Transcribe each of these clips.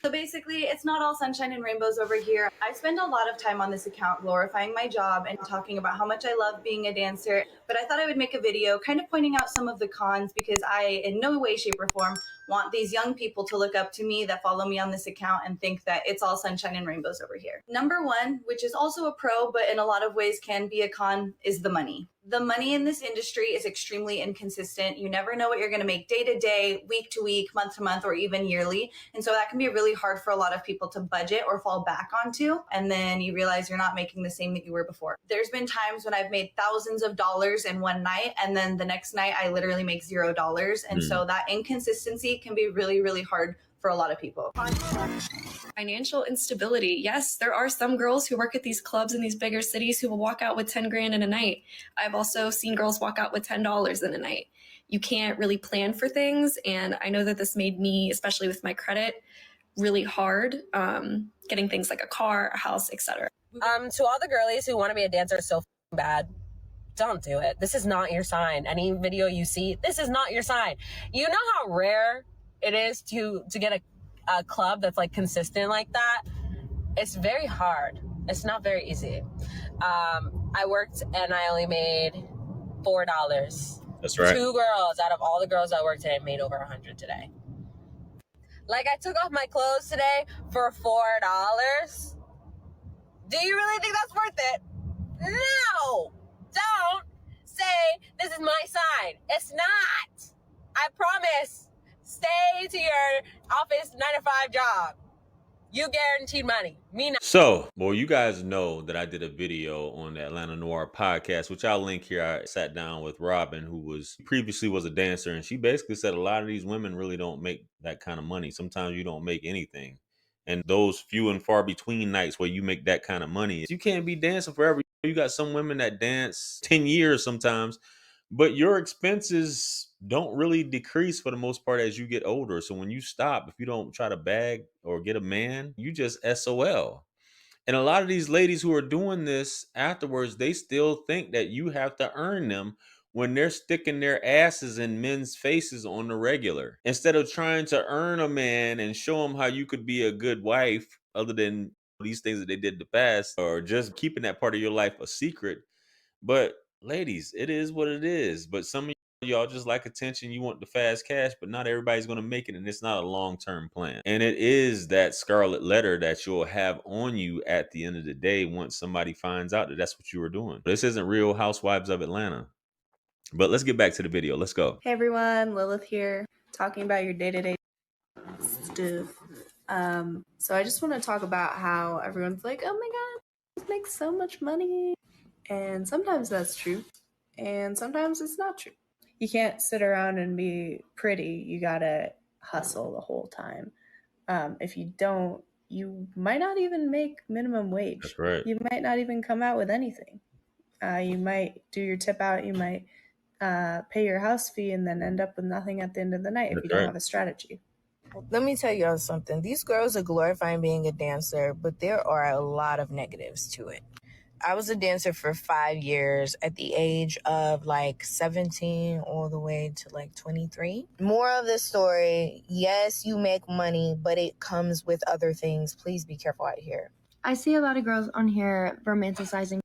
So basically, it's not all sunshine and rainbows over here. I spend a lot of time on this account glorifying my job and talking about how much I love being a dancer, but I thought I would make a video kind of pointing out some of the cons because I, in no way, shape, or form, want these young people to look up to me that follow me on this account and think that it's all sunshine and rainbows over here. Number one, which is also a pro, but in a lot of ways can be a con, is the money. The money in this industry is extremely inconsistent. You never know what you're going to make day to day, week to week, month to month, or even yearly. And so that can be really hard for a lot of people to budget or fall back onto. And then you realize you're not making the same that you were before. There's been times when I've made thousands of dollars in one night, and then the next night I literally make $0. And so that inconsistency can be really, really hard for a lot of people. Financial instability. Yes, there are some girls who work at these clubs in these bigger cities who will walk out with 10 grand in a night. I've also seen girls walk out with $10 in a night. You can't really plan for things. And I know that this made me, especially with my credit, really hard, getting things like a car, a house, etc. To all the girlies who want to be a dancer so bad, don't do it. This is not your sign. Any video you see, this is not your sign. You know how rare it is to get a club that's like consistent like that? It's very hard. It's not very easy. I worked and I only made $4. That's right. 2 girls out of all the girls I worked at made over 100 today. Like, I took off my clothes today for $4. Do you really think that's worth it? No! Don't say this is my sign. It's not. I promise. Stay to your office 9-to-5 job. You guaranteed money. Me not. So, well, you guys know that I did a video on the Atlanta Noir podcast, which I'll link here. I sat down with Robin, who previously was a dancer, and she basically said a lot of these women really don't make that kind of money. Sometimes you don't make anything. And those few and far between nights where you make that kind of money, you can't be dancing forever. You got some women that dance 10 years sometimes, but your expenses don't really decrease for the most part as you get older. So when you stop, if you don't try to bag or get a man, you just SOL. And a lot of these ladies who are doing this afterwards, they still think that you have to earn them when they're sticking their asses in men's faces on the regular. Instead of trying to earn a man and show him how you could be a good wife, other than these things that they did in the past, or just keeping that part of your life a secret. But ladies, it is what it is. But some of y'all just like attention. You want the fast cash, but not everybody's going to make it. And it's not a long-term plan. And it is that scarlet letter that you'll have on you at the end of the day once somebody finds out that that's what you were doing. This isn't Real Housewives of Atlanta. But let's get back to the video. Let's go. Hey everyone, Lilith here, talking about your day-to-day stuff. So I just want to talk about how everyone's like, oh my god, this makes so much money. And sometimes that's true, and sometimes it's not true. You can't sit around and be pretty. You gotta hustle the whole time. If you don't, you might not even make minimum wage. That's right. You might not even come out with anything. You might do your tip out. You might pay your house fee and then end up with nothing at the end of the night if you don't have a strategy. Let me tell y'all something. These girls are glorifying being a dancer, but there are a lot of negatives to it. I was a dancer for 5 years at the age of like 17 all the way to like 23. More of the story, yes, you make money, but it comes with other things. Please be careful out here. I see a lot of girls on here romanticizing,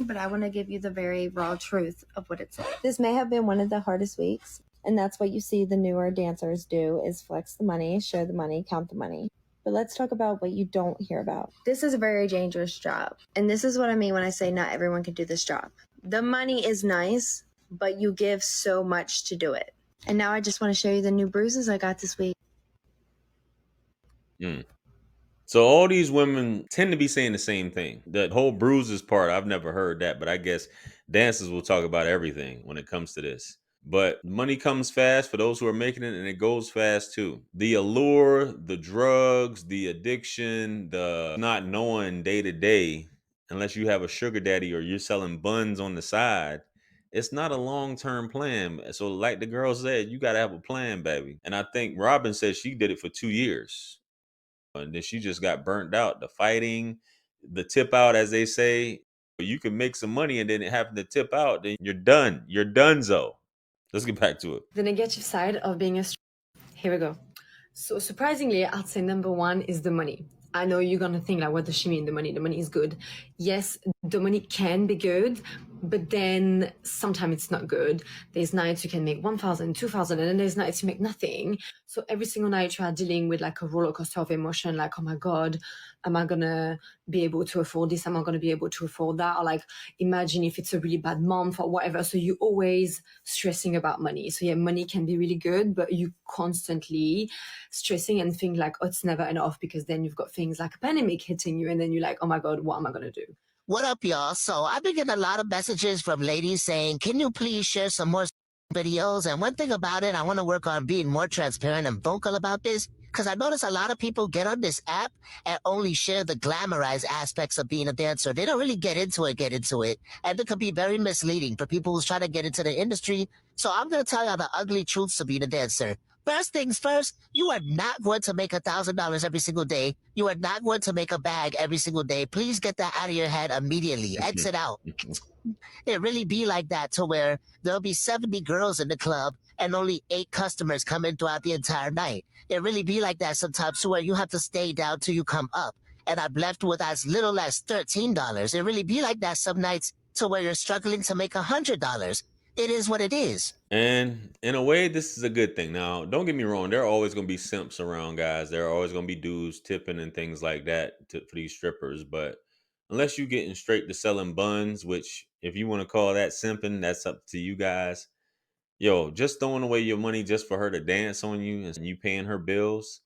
but I want to give you the very raw truth of what it's like. This may have been one of the hardest weeks, and that's what you see the newer dancers do is flex the money, show the money, count the money. But let's talk about what you don't hear about. This is a very dangerous job. And this is what I mean when I say not everyone can do this job. The money is nice, but you give so much to do it. And now I just want to show you the new bruises I got this week. So all these women tend to be saying the same thing. The whole bruises part, I've never heard that, but I guess dancers will talk about everything when it comes to this. But money comes fast for those who are making it, and it goes fast too. The allure, the drugs, the addiction, the not knowing day to day, unless you have a sugar daddy or you're selling buns on the side, it's not a long-term plan. So like the girl said, you got to have a plan, baby. And I think Robin said she did it for 2 years. And then she just got burnt out. The fighting, the tip out, as they say. You can make some money and then having to tip out, then you're done. You're donezo. Let's get back to it. The negative side of being a here we go. So surprisingly, I'd say number one is the money. I know you're gonna think like, what does she mean? The money? The money is good. Yes, the money can be good, but then sometimes it's not good. There's nights you can make 1,000, 2,000, and then there's nights you make nothing. So every single night you are dealing with like a roller coaster of emotion, like, oh my God, am I gonna be able to afford this? Am I gonna be able to afford that? Or like, imagine if it's a really bad month or whatever. So you're always stressing about money. So yeah, money can be really good, but you constantly stressing and think like, oh, it's never enough, because then you've got things like a pandemic hitting you and then you're like, oh my God, what am I going to do? What up, y'all? So I've been getting a lot of messages from ladies saying, can you please share some more videos? And one thing about it, I want to work on being more transparent and vocal about this, because I notice a lot of people get on this app and only share the glamorized aspects of being a dancer. They don't really get into it. And it could be very misleading for people who's trying to get into the industry. So I'm going to tell y'all the ugly truths of being a dancer. First things first, you are not going to make $1,000 every single day. You are not going to make a bag every single day. Please get that out of your head immediately. Exit out. It really be like that to where there'll be 70 girls in the club and only 8 customers come in throughout the entire night. It really be like that sometimes to where you have to stay down till you come up. And I'm left with as little as $13. It really be like that some nights to where you're struggling to make $100. It is what it is. And in a way, this is a good thing. Now, don't get me wrong. There are always going to be simps around, guys. There are always going to be dudes tipping and things like that for these strippers. But unless you're getting straight to selling buns, which if you want to call that simping, that's up to you guys. Yo, just throwing away your money just for her to dance on you and you paying her bills.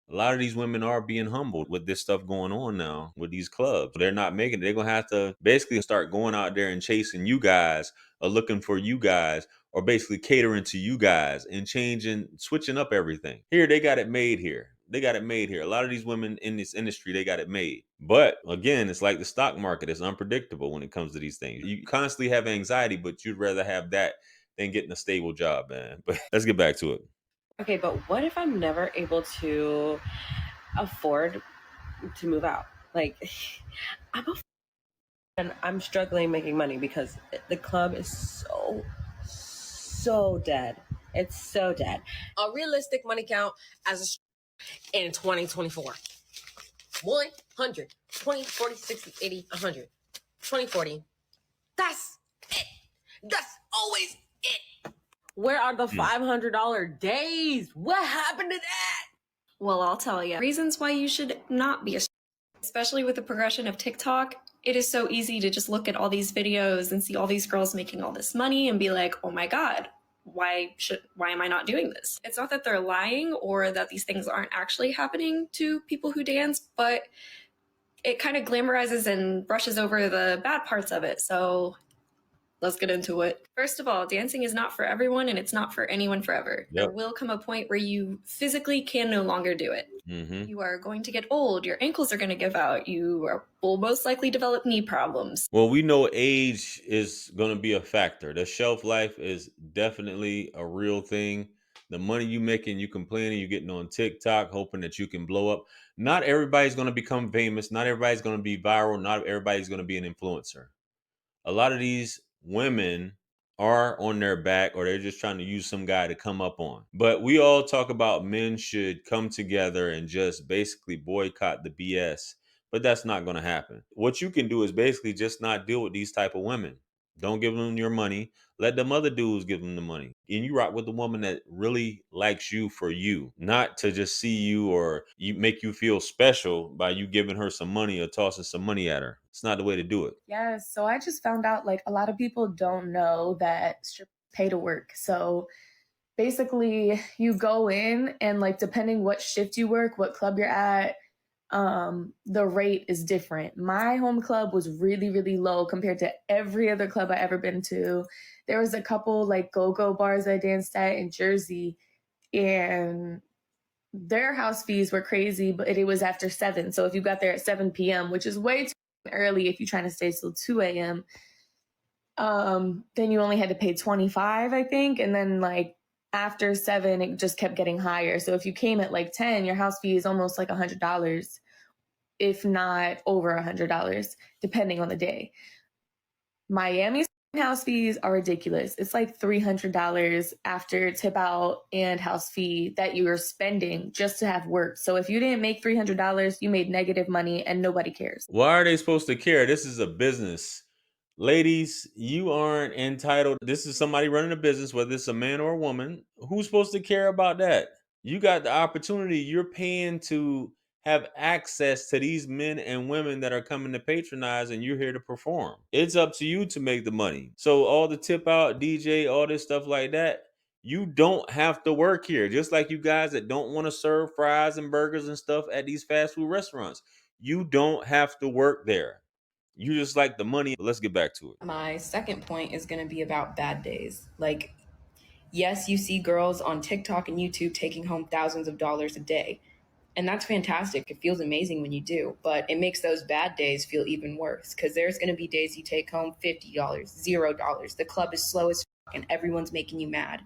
A lot of these women are being humbled with this stuff going on now with these clubs. They're not making it. They're going to have to basically start going out there and chasing you guys or looking for you guys or basically catering to you guys and switching up everything. Here, they got it made here. They got it made here. A lot of these women in this industry, they got it made. But again, it's like the stock market. It's unpredictable when it comes to these things. You constantly have anxiety, but you'd rather have that than getting a stable job, man. But let's get back to it. Okay, but what if I'm never able to afford to move out? Like, I'm struggling making money because the club is so dead. It's so dead. A realistic money count as in 2024. 100, 20, 40, 60, 80, 100, 20, 40. That's it. That's always it. Where are the $500 days? What happened to that? Well, I'll tell you. Reasons why you should not be a especially with the progression of TikTok. It is so easy to just look at all these videos and see all these girls making all this money and be like, oh my God, why am I not doing this? It's not that they're lying or that these things aren't actually happening to people who dance, but it kind of glamorizes and brushes over the bad parts of it. So let's get into it. First of all, dancing is not for everyone and it's not for anyone forever. Yep. There will come a point where you physically can no longer do it. Mm-hmm. You are going to get old. Your ankles are going to give out. Will most likely develop knee problems. Well, we know age is going to be a factor. The shelf life is definitely a real thing. The money you making, you complaining, you getting on TikTok, hoping that you can blow up. Not everybody's going to become famous. Not everybody's going to be viral. Not everybody's going to be an influencer. A lot of these women are on their back or they're just trying to use some guy to come up on. But we all talk about men should come together and just basically boycott the BS. But that's not going to happen. What you can do is basically just not deal with these type of women. Don't give them your money. Let them other dudes give them the money. And you rock with the woman that really likes you for you, not to just see you or you make you feel special by you giving her some money or tossing some money at her. It's not the way to do it. Yes. So I just found out like a lot of people don't know that strippers pay to work. So basically you go in and like depending what shift you work, what club you're at, the rate is different. My home club was really, really low compared to every other club I ever been to. There was a couple like go-go bars I danced at in Jersey, and their house fees were crazy, but it was after 7. So if you got there at 7 p.m., which is way too early if you're trying to stay till 2 a.m., then you only had to pay $25, I think. And then like after 7, it just kept getting higher. So if you came at like 10, your house fee is almost like $100, if not over $100, depending on the day. Miami's House fees are ridiculous. It's like $300 after tip out and house fee that you are spending just to have work. So if you didn't make $300, you made negative money and nobody cares. Why are they supposed to care? This is a business. Ladies, you aren't entitled. This is somebody running a business, whether it's a man or a woman. Who's supposed to care about that? You got the opportunity. You're paying to have access to these men and women that are coming to patronize, and you're here to perform. It's up to you to make the money. So all the tip out, DJ, all this stuff like that, you don't have to work here. Just like you guys that don't want to serve fries and burgers and stuff at these fast food restaurants. You don't have to work there. You just like the money. Let's get back to it. My second point is going to be about bad days. Like, yes, you see girls on TikTok and YouTube taking home thousands of dollars a day. And that's fantastic. It feels amazing when you do, but it makes those bad days feel even worse because there's going to be days you take home $50, $0. The club is slow as fuck and everyone's making you mad.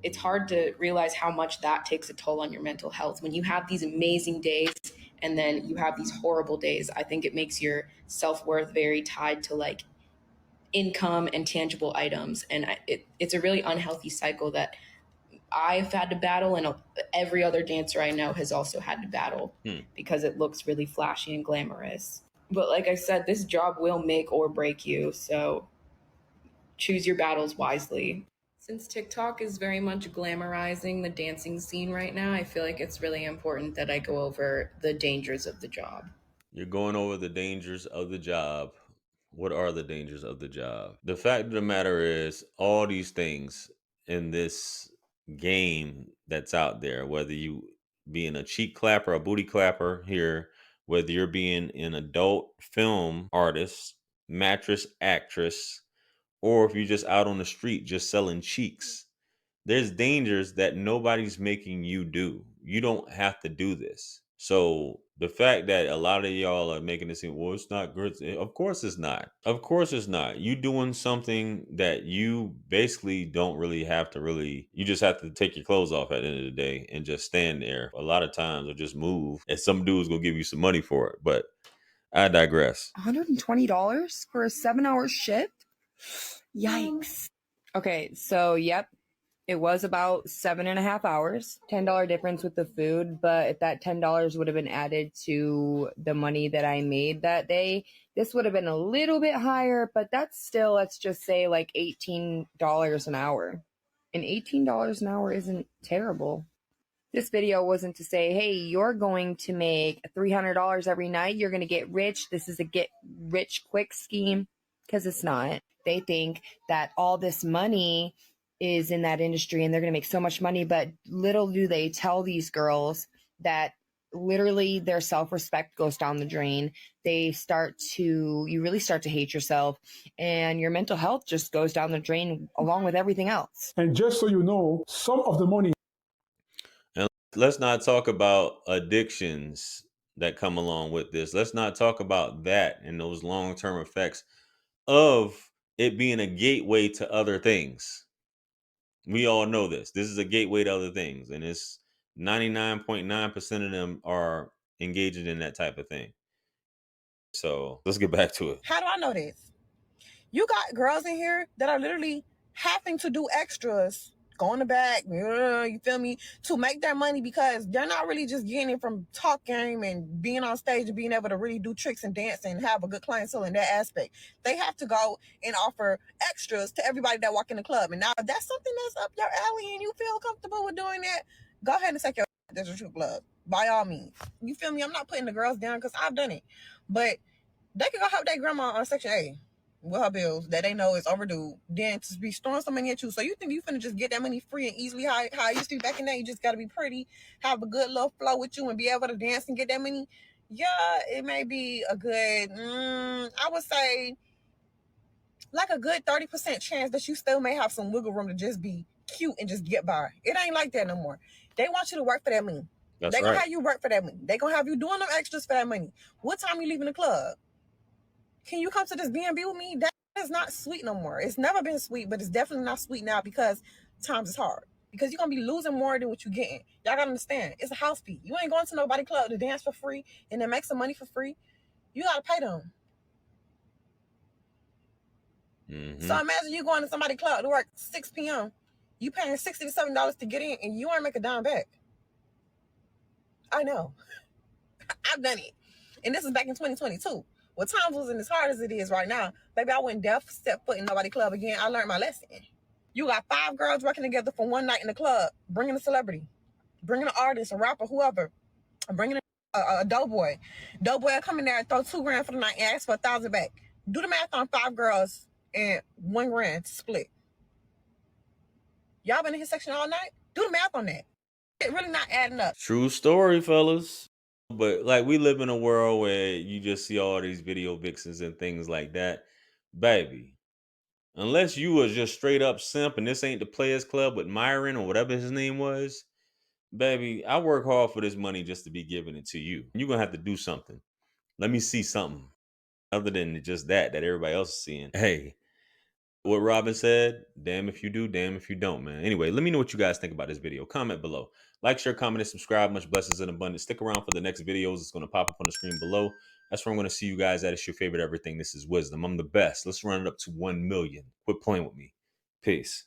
It's hard to realize how much that takes a toll on your mental health. When you have these amazing days and then you have these horrible days, I think it makes your self-worth very tied to like income and tangible items. And it's a really unhealthy cycle that I've had to battle, and every other dancer I know has also had to battle because it looks really flashy and glamorous. But like I said, this job will make or break you, so choose your battles wisely. Since TikTok is very much glamorizing the dancing scene right now, I feel like it's really important that I go over the dangers of the job. You're going over the dangers of the job. What are the dangers of the job? The fact of the matter is, all these things in this game that's out there, whether you being a cheek clapper, a booty clapper here, whether you're being an adult film artist, mattress actress, or if you're just out on the street just selling cheeks, there's dangers that nobody's making you do. You don't have to do this. So the fact that a lot of y'all are making it seem, well, it's not good. Of course it's not. Of course it's not. You doing something that you basically don't really have to you just have to take your clothes off at the end of the day and just stand there. A lot of times or just move. And some dude's gonna give you some money for it. But I digress. $120 for a 7-hour shift? Yikes. Okay, so yep, it was about 7.5 hours. $10 difference with the food, but if that $10 would have been added to the money that I made that day, this would have been a little bit higher, but that's still, let's just say, like $18 an hour. And $18 an hour isn't terrible. This video wasn't to say, hey, you're going to make $300 every night. You're going to get rich. This is a get rich quick scheme, because it's not. They think that all this money is in that industry and they're going to make so much money. But little do they tell these girls that literally their self-respect goes down the drain. You really start to hate yourself, and your mental health just goes down the drain along with everything else. And just so you know, some of the money. And let's not talk about addictions that come along with this. Let's not talk about that and those long-term effects of it being a gateway to other things. We all know this. This is a gateway to other things, and it's 99.9% of them are engaging in that type of thing. So let's get back to it. How do I know this? You got girls in here that are literally having to do extras, go in the back, you feel me, to make their money, because they're not really just getting it from talk game and being on stage and being able to really do tricks and dance and have a good clientele in that aspect. They have to go and offer extras to everybody that walk in the club. And now if that's something that's up your alley and you feel comfortable with doing that, go ahead and take your there's a true club, by all means. You feel me? I'm not putting the girls down because I've done it. But they can go help their grandma on Section A with her bills that they know is overdue, then to be throwing some money at you. So you think you finna just get that money free and easily how it used to be back in the day? You just gotta be pretty, have a good little flow with you and be able to dance and get that money? Yeah, it may be a good, I would say, like a good 30% chance that you still may have some wiggle room to just be cute and just get by. It ain't like that no more. They want you to work for that money. They gonna have you work for that money. They gonna have you doing them extras for that money. What time you leaving the club? Can you come to this B&B with me? That is not sweet no more. It's never been sweet, but it's definitely not sweet now because times is hard. Because you're going to be losing more than what you're getting. Y'all got to understand. It's a house fee. You ain't going to nobody club to dance for free and then make some money for free. You got to pay them. So imagine you going to somebody's club to work 6 p.m. You paying $60 to $70 to get in, and you aren't make a dime back. I know. I've done it. And this is back in 2022. Well, times wasn't as hard as it is right now. Baby, I wouldn't dare step foot in nobody club again. I learned my lesson. You got 5 girls working together for one night in the club, bringing a celebrity, bringing an artist, a rapper, whoever, bringing a doughboy. Doughboy will come in there and throw $2,000 for the night and ask for $1,000 back. Do the math on 5 girls and $1,000 to split. Y'all been in his section all night? Do the math on that. It really not adding up. True story, fellas. But like, we live in a world where you just see all these video vixens and things like that. Baby, unless you was just straight up simp and this ain't the Players Club with Myron or whatever his name was, baby, I work hard for this money just to be giving it to you. You're going to have to do something. Let me see something other than just that everybody else is seeing. Hey, what Robin said, damn if you do, damn if you don't, man. Anyway, let me know what you guys think about this video. Comment below. Like, share, comment, and subscribe. Much blessings and abundance. Stick around for the next videos. It's going to pop up on the screen below. That's where I'm going to see you guys at. It's your favorite everything. This is Wisdom. I'm the best. Let's run it up to 1 million. Quit playing with me. Peace.